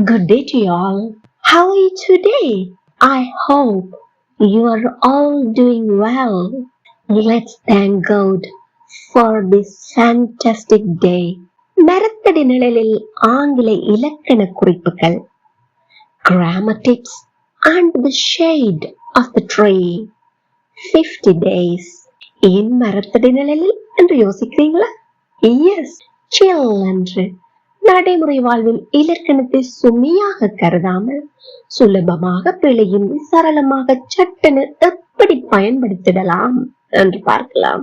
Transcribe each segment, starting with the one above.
Good day to you all. How are you today? I hope you are all doing well. Let's thank God for this fantastic day. மரத்தடி நிழலில் ஆங்கில இலக்கண குறிப்புகள், grammar tips and the shade of the tree. 50 days. ஏன் மரத்தடி நிழலில் என்று யோசிக்கிறீங்களா? Yes, chill என்று நடைமுறை வாழ்வில் இலக்கணத்தை சுமையாக கருதாமல் சுலபமாக பிழையின்றி சரளமாக சட்டென எப்படி பயன்படுத்திடலாம் என்று பார்க்கலாம்.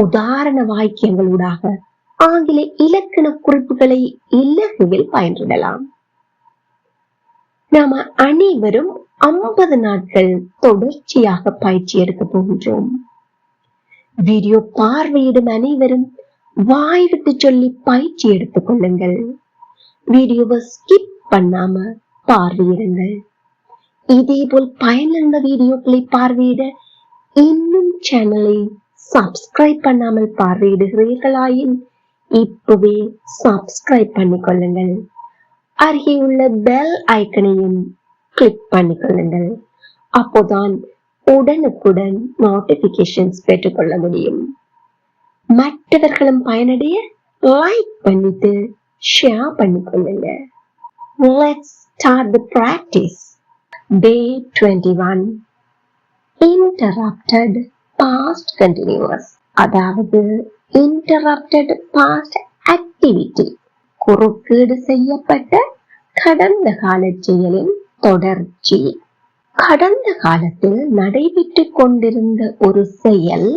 உதாரண வாக்கியங்களூடாக ஆங்கில இலக்கண குறிப்புகளை இலகுவில் பயன்படலாம். நாம அனைவரும் 50 நாட்கள் தொடர்ச்சியாக பயிற்சி எடுக்க போகின்றோம். வீடியோ பார்வையிடும் அனைவரும் வாய் விட்டு சொல்லி பயிற்சி எடுத்துக் கொள்ளுங்கள். வீடியோவை ஸ்கிப் பண்ணாம பார்வையிடுங்கள். இதேபோல் பயனுள்ள வீடியோக்களை பார்வையிட இன்னும் சேனலை சப்ஸ்கிரைப் பண்ணாமல் பார்வையிடுகிறீர்களாயின் இப்பவே சப்ஸ்கிரைப் பண்ணிக்கொள்ளுங்கள். அருகே உள்ள பெல் ஐக்கனையும் கிளிக் பண்ணிக்கொள்ளுங்கள். அப்போதான் உடனுக்குடன் நோட்டிபிகேஷன்ஸ் பெற்றுக்கொள்ள முடியும். மற்றவர்களும் பயனடைய லைக் பண்ணிட்டு ஷேர் பண்ணிக்கொள்ளுங்க. Let's start the practice. Day 21. Interrupted past continuous. அதாவது interrupted past activity. குறுக்கீடு செய்யப்பட்ட கடந்த கால செயலின் தொடர்ச்சி. கடந்த காலத்தில் நடைபெற்று கொண்டிருந்த ஒரு செயல்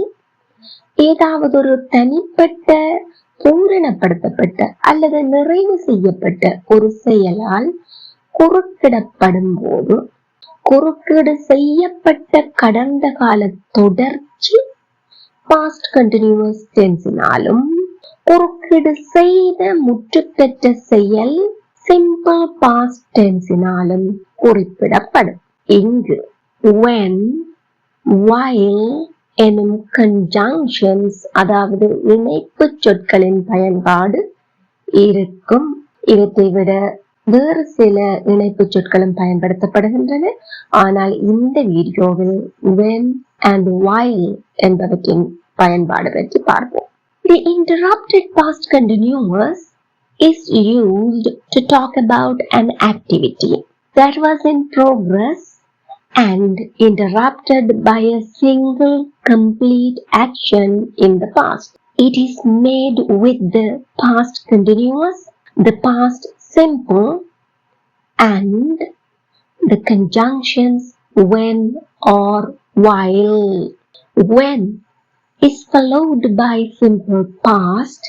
ஏதாவது ஒரு தனிப்பட்ட பூரணப்படுத்தப்பட்ட அல்லது நிறைவு செய்யப்பட்ட ஒரு செயலால் குறுக்கிடப்படும் போது குறுக்கீடு செய்யப்பட்ட கடந்த கால தொடர்ச்சி பாஸ்ட் கண்டினியூஸ் டென்ஸினாலும் குறுக்கீடு செய்த முற்று பெற்ற செயல் சிம்பிள் பாஸ்ட் டென்ஸினாலும் குறிப்பிடப்படும். இங்கு when, while எனும் conjunctions அதாவது இணைப்பு சொற்களின் பயன்பாடு இருக்கும். இவற்றை விட வேறு சில இணைப்பு சொற்களும் பயன்படுத்தப்படுகின்றன. ஆனால் இந்த வீடியோவில் when and while என்பவற்றின் பயன்பாடு பற்றி பார்ப்போம். The interrupted past continuous is used to talk about an activity that was in progress and interrupted by a single complete action in the past. It is made with the past continuous, the past simple, and the conjunctions when or while. When is followed by simple past,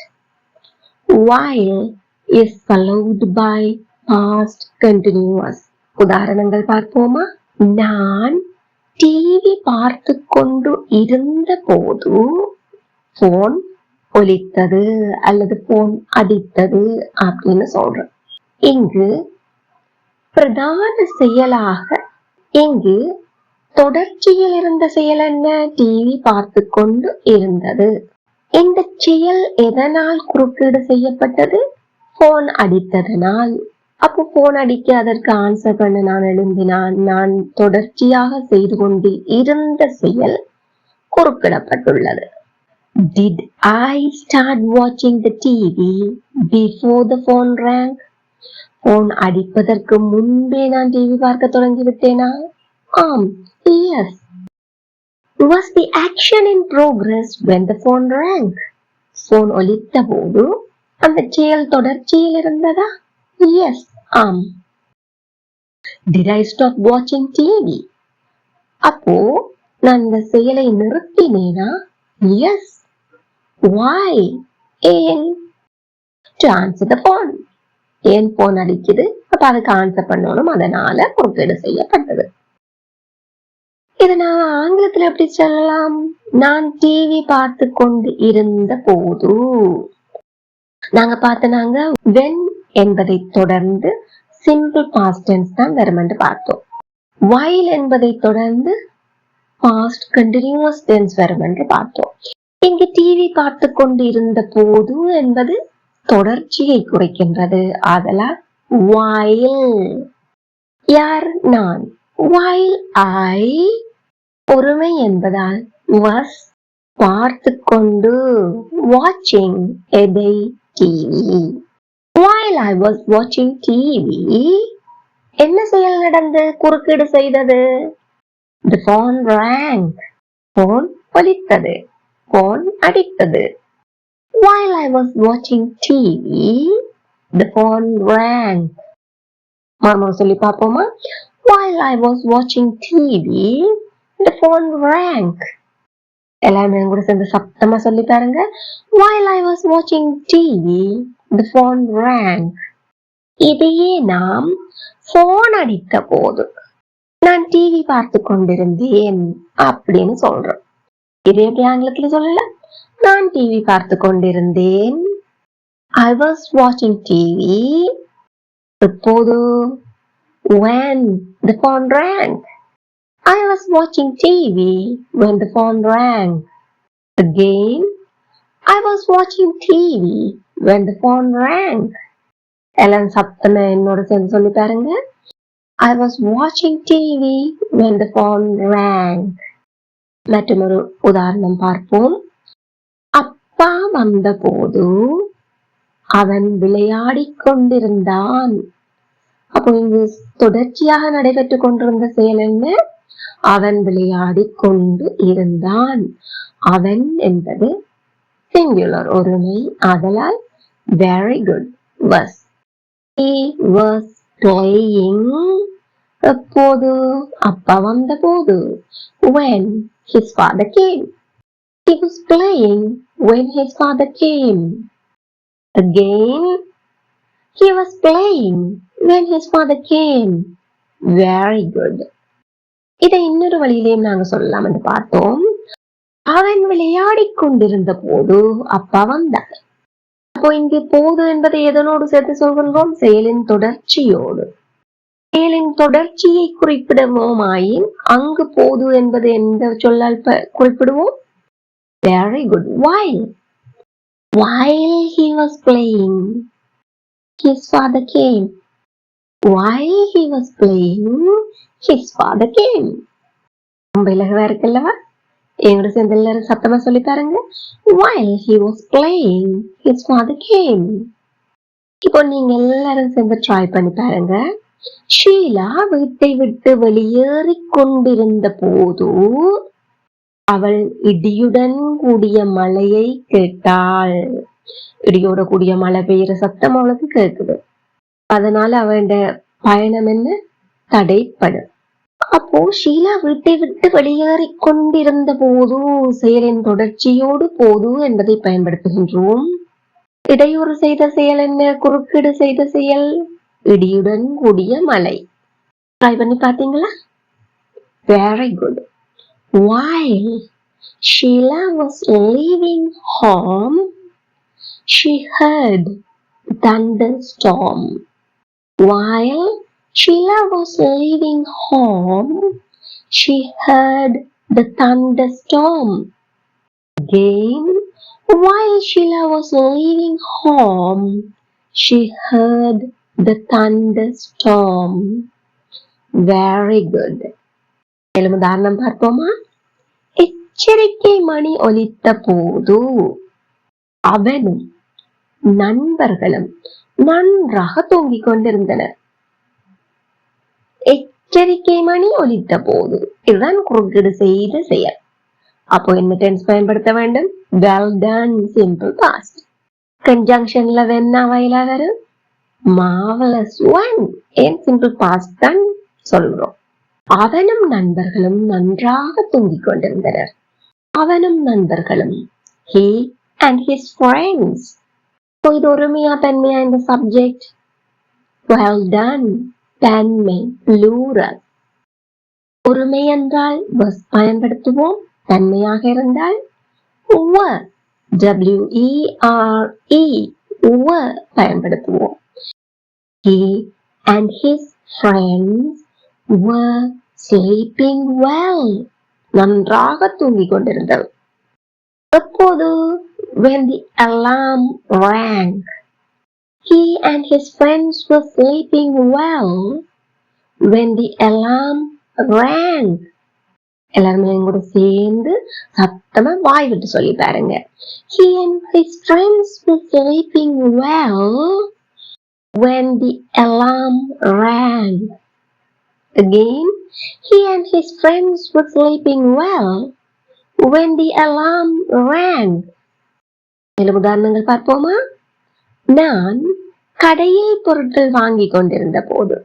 while is followed by past continuous. உதாரணங்கள் பார்ப்போமா? நான் TV பார்த்து கொண்டு இருந்த போது phone ஒலித்தது அல்லது phone அடித்தது அப்படின்னு சொல்றேன். இங்கு பிரதான செயலாக இங்கு தொடர்ச்சியில் இருந்த செயல் என்ன? டிவி பார்த்து கொண்டு இருந்தது. இந்த செயல் எதனால் குறுக்கீடு செய்யப்பட்டது? போன் அடித்ததனால். அப்போ போன் அடிக்க அதற்கு ஆன்சர் பண்ண நான் எழும்பினான். நான் தொடர்ச்சியாக செய்து கொண்டு இருந்த செயல் குறுக்கிடப்பட்டுள்ளது. Did I start watching the TV before the phone rang? Phone அடிப்பதற்கு முன்பே நான் டிவி பார்க்க தொடங்கி விட்டேனா? ஆம், yes. Was the action in progress when the phone rang? Phone ஒலித்த போது அந்த செயல் தொடர்ச்சியில் இருந்ததா? Yes, Did I stop watching TV? அப்போ நான் இந்த செயலை நிறுத்தினேனா? Yes. Why? ஏன்? To answer the phone. ஏன் போன் அடிக்குது? அப்ப அதுக்கு ஆன்சர் பண்ணணும். அதனால குறுக்கீடு செய்யப்பட்டது. இதை நான் ஆங்கிலத்துல எப்படி சொல்லலாம்? நான் டிவி பார்த்து கொண்டு இருந்த போது. நாங்க பார்த்தனாங்க when என்பதை தொடர்ந்து சிம்பிள் பாஸ்ட் டென்ஸ் தான் வரும் என்று பார்த்தோம். while என்பதை தொடர்ந்து பாஸ்ட் கண்டினியூஸ் டென்ஸ் வரும் என்று பார்த்தோம். இங்கு டிவி பார்த்து கொண்டு இருந்த போது என்பது தொடர்ச்சியை குறிக்கின்றது. ஆதலால் while யார் நான், while I ஒருமை என்பதால் was பார்த்து கொண்டு, watching எதை, TV. while I was watching TV என்ன செயல் நடந்து குறுக்கீடு செய்தது? The phone rang phone ஒலித்தது, phone அடித்தது. while I was watching TV the phone rang. மறுமுறை சொல்லி பார்ப்போமா? while I was watching TV the phone rang. எல்லாமே கூட சேர்ந்து சத்தமா சொல்லி பாருங்க. while I was watching TV the phone rang. இதையே நாம் போன் அடித்த போது, நான் டிவி பார்த்து கொண்டிருந்தேன் அப்படின்னு சொல்றோம். இது எப்படி ஆங்கிலத்துல சொல்லலாம்? நான் டிவி பார்த்து கொண்டிருந்தேன். I was watching TV. இப்போது when the phone rang. I was watching TV when the phone rang. Again, I was watching TV when the phone rang. எல்லாம் சத்தமா என்னோட சேர்ந்து சொல்லி பாருங்க. I was watching TV when the phone rang. மற்றொரு உதாரணம் பார்ப்போம். அப்பா வந்த போது அவன் விளையாடிக் கொண்டிருந்தான். அப்போ இங்கு தொடர்ச்சியாக நடைபெற்றுக் கொண்டிருந்த செயல் என்ன? அவன் விளையாடிக் கொண்டு இருந்தான். அவன் என்பது சிங்குலர் ஒருமை, ஆதலால் very good was. He was playing. எப்போது? அப்பா வந்த போது. When his father came. He was playing when his father came. Again, he was playing when his father came. Very good. இதை இன்னொரு வழியிலேயும் நாங்க சொல்லலாம் என்று பார்த்தோம். அவன் விளையாடிக் கொண்டிருந்த போது அப்பா வந்தார். அப்போ இங்கு போது என்பதை எதனோடு சேர்த்து சொல்கின்றோம்? செயலின் தொடர்ச்சியோடு. செயலின் தொடர்ச்சியை குறிப்பிடுவோமாயின் அங்கு போது என்பது எந்த சொல்லால் குறிப்பிடுவோம்? Very good. While he was playing his father came. While he was playing his father came. ரொம்ப இலகுவா இருக்குல்லவா? எங்களோட சேர்ந்து எல்லாரும் சத்தமா சொல்லி பாருங்க. While he was playing his father came. இப்போ நீங்க எல்லாரும் சேர்ந்து ட்ரை பண்ணி பாருங்க. ஷீலா வீட்டை விட்டு வெளியேறிக் கொண்டிருந்த போது அவள் இடியுடன் கூடிய மழையை கேட்டாள். இடியோட கூடிய மழை பெய்யுற சத்தம் அவளுக்கு கேட்குது. அதனால அவளுடைய பயணம் என்ன? தடைப்படும். அப்போ ஷீலா வீட்டை விட்டு வெளியேறிக் கொண்டிருந்த போது செயலின் தொடர்ச்சியோடு போது என்பதை பயன்படுத்துகின்றோம். இடையூறு செய்த செயல் என்ன? குறுக்கீடு செய்த செயல் இடியுடன் கூடிய மழை. ட்ரை பண்ணி பாத்தீங்களா? Very good. While Sheila was leaving home, she heard the thunderstorm. While Sheila was leaving home, she heard the thunderstorm. Again, while Sheila was leaving home, she heard the thunderstorm. Very good. மேலும் உதாரணம் பார்ப்போமா? எச்சரிக்கை மணி ஒலித்த போது அவனும் நண்பர்களும் நன்றாக தூங்கிக் கொண்டிருந்தனர். எச்சரிக்கை மணி ஒலித்த போது, இதுதான் குறுக்கீடு செய்த செயல். அப்போ என்ன டென்ஸ் பயன்படுத்த வேண்டும்? well done, simple past. கன்ஜங்ஷன்ல வேணா வயலா வரும் marvelous one. ஏன் simple past தான் சொல்றோம். அவனும் நண்பர்களும் நன்றாக தூங்கிக் கொண்டிருந்தனர். அவனும் நண்பர்களும் he and his friends. இது ஒருமையா தன்மையா இந்த சப்ஜெக்ட்? well done, தன்மை plural. ஒருமை என்றால் was பயன்படுத்துவோம். தன்மையாக இருந்தால் were, were பயன்படுத்துவோம். He and his friends were sleeping well. நன்றாக தூங்கிக் கொண்டிருந்தவர். எப்போது? when the alarm rang. He and his friends were sleeping well when the alarm rang. எல்லாருமே கூட சேர்ந்து சத்தமா வாய் விட்டு சொல்லி பாருங்க. He and his friends were sleeping well when the alarm rang. Again, he and his friends were sleeping well when the alarm rang. மேலும் உதாரணங்கள் பார்ப்போமா? நான் கடையில் பொருட்கள் வாங்கி கொண்டிருந்த போது.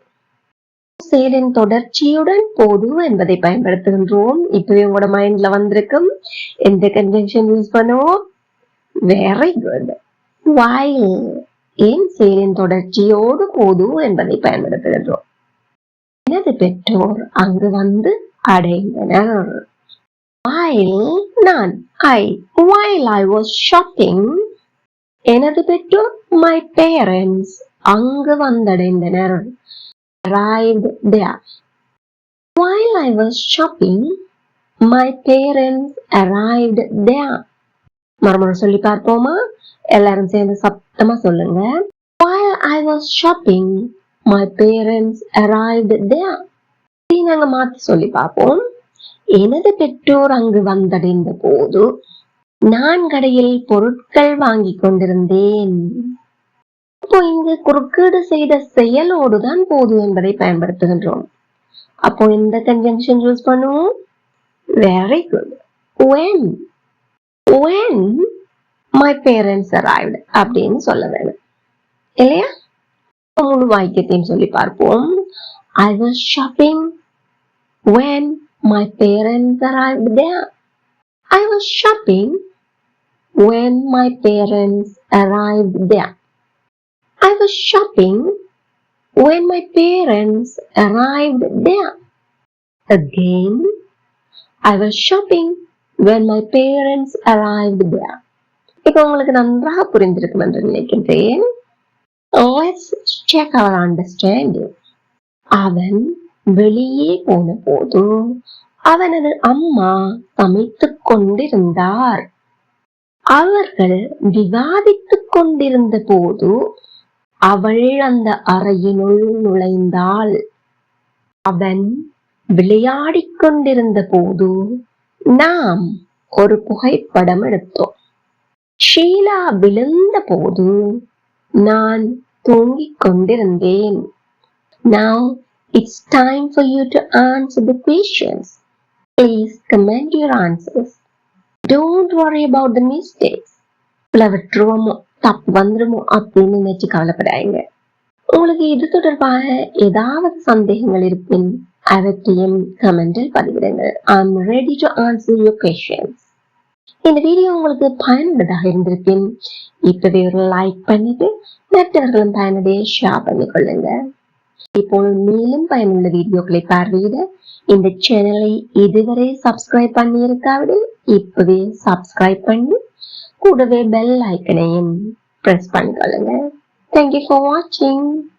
செயலின் தொடர்ச்சியுடன் போது என்பதை பயன்படுத்துகின்றோம். இப்பவே உங்களோட மைண்ட்ல வந்திருக்கும். எந்த கன்ஜங்ஷன் யூஸ் பண்ணுவோம்? Very good. while ஏன் செயலின் தொடர்ச்சியோடு போது என்பதை பயன்படுத்துகின்றோம். எனது பெற்றோர் அங்கு வந்து அடைந்தனர். while நான் while I was shopping, எனது பெற்றோர் my parents அங்கு வந்தடைந்தனர். arrived there. While I was shopping, my parents arrived there. மறுமுறை சொல்லி பார்ப்போமா? எல்லாரும் சேர்ந்து சத்தமா சொல்லுங்க. While I was shopping, my parents arrived there. நாங்க மாத்தி சொல்லி பார்ப்போம். எனது பெற்றோர் அங்கு வந்தடைந்த போது நான் கடையில் பொருட்கள் வாங்கி கொண்டிருந்தேன். இப்போ இங்கு குறுக்கீடு செய்த செயலோடுதான் போது என்பதை பயன்படுத்துகின்றோம். அப்போ இந்த கன்ஜங்ஷன் யூஸ் பண்ணுவோம். Very good. when my parents arrived அப்படின்னு சொல்ல வேணும் இல்லையா? முழு வாக்கியத்தையும் சொல்லி பார்ப்போம். I was shopping when my parents arrived there. I was shopping when my parents arrived there. I was shopping when my parents arrived there. Again, I was shopping when my parents arrived there. இப்போ உங்களுக்கு நன்றாக புரிந்திருக்கும் என்று நினைக்கின்றேன். Let's check our understanding. அவன் வெளியே போன போது அவனது அம்மா சமைத்துக் கொண்டிருந்தார். அவர்கள் விவாதித்துக் கொண்டிருந்த போது அவள் அந்த அறையினுள் நுழைந்தாள். அவன் விளையாடிக் கொண்டிருந்த போது நாம் ஒரு புகைப்படம் எடுத்தோம். ஷீலா விழுந்த போது நான் தூங்கிக் கொண்டிருந்தேன். Now it's time for you to answer the questions. Please comment your answers. Don't worry about the mistakes. விட்டுருவோமோ தப்பு வந்துருமோ அப்படின்னு நினைச்சு கவலைப்படாங்க. உங்களுக்கு இது தொடர்பாக ஏதாவது சந்தேகங்கள் இருப்பின் அவற்றையும் கமெண்டில் பதிவிடுங்கள். I'm ready to answer your questions. இந்த வீடியோ உங்களுக்கு பயனுள்ளதாக இருந்திருப்பின் இப்பவே ஒரு லைக் பண்ணிட்டு மற்றவர்களும் பயனடைய ஷேர் பண்ணிக்கொள்ளுங்க. இப்போ மேலும் பயனுள்ள வீடியோக்களை பார்வையிட இந்த சேனலை இதுவரை சப்ஸ்கிரைப் பண்ணி இருக்காவிடில் இப்பவே சப்ஸ்கிரைப் பண்ணி கூடவே பெல் ஐக்கனையும் பிரஸ் பண்ணிக்கொள்ளுங்க. Thank you for watching.